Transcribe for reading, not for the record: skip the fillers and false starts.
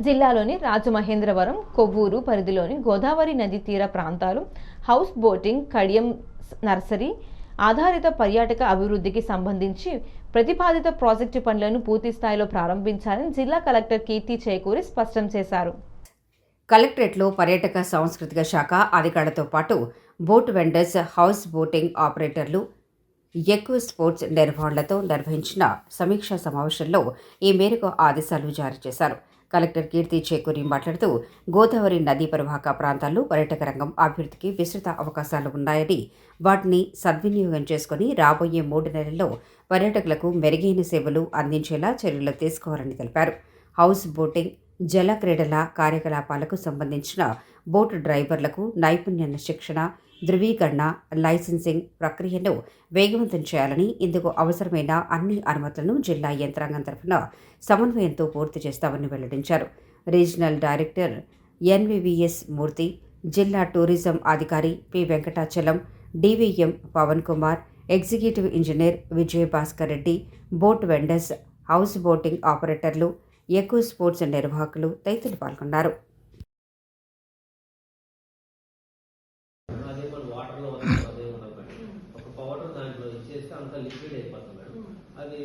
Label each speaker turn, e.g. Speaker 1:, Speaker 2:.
Speaker 1: జిల్లాలోని రాజమహేంద్రవరం, కొవ్వూరు పరిధిలోని గోదావరి నది తీర ప్రాంతాలు హౌస్ బోటింగ్, కడియం నర్సరీ ఆధారిత పర్యాటక అభివృద్ధికి సంబంధించి ప్రతిపాదిత ప్రాజెక్టు పనులను పూర్తి స్థాయిలో ప్రారంభించాలని జిల్లా కలెక్టర్ కీర్తి చేకూరి స్పష్టం చేశారు.
Speaker 2: కలెక్టరేట్లో పర్యాటక సాంస్కృతిక శాఖ అధికారులతో పాటు బోట్ వెండర్స్, హౌస్ బోటింగ్ ఆపరేటర్లు, ఎక్కువ స్పోర్ట్స్ నిర్వహణలతో నిర్వహించిన సమీక్షా సమావేశంలో ఈ మేరకు ఆదేశాలు జారీ చేశారు. కలెక్టర్ కీర్తి చేకూరి మాట్లాడుతూ గోదావరి నదీ పరివాహక ప్రాంతాల్లో పర్యాటక రంగం అభివృద్ధికి విస్తృత అవకాశాలు ఉన్నాయని, వాటిని సద్వినియోగం చేసుకుని రాబోయే 3 నెలల్లో పర్యాటకులకు మెరుగైన సేవలు అందించేలా చర్యలు తీసుకోవాలని తెలిపారు. హౌస్ బోటింగ్, జల క్రీడల కార్యకలాపాలకు సంబంధించిన బోటు డ్రైవర్లకు నైపుణ్య శిక్షణ, ధృవీకరణ, లైసెన్సింగ్ ప్రక్రియను వేగవంతం చేయాలని, ఇందుకు అవసరమైన అన్ని అనుమతులను జిల్లా యంత్రాంగం తరఫున సమన్వయంతో పూర్తి చేస్తామని వెల్లడించారు. రీజనల్ డైరెక్టర్ ఎన్వివిఎస్ మూర్తి, జిల్లా టూరిజం అధికారి P Venkatachalam, DVM Pavan Kumar, executive engineer Vijayabhaskar Reddy, boat vendors, house boating ఆపరేటర్లు, ఎక్కువ స్పోర్ట్స్ నిర్వాహకులు తదితరులు పాల్గొన్నారు.
Speaker 3: ఒక పౌడర్ దాంట్లో ఇచ్చేస్తే అంత లిక్విడ్ అయిపోతుంది మేడం. అది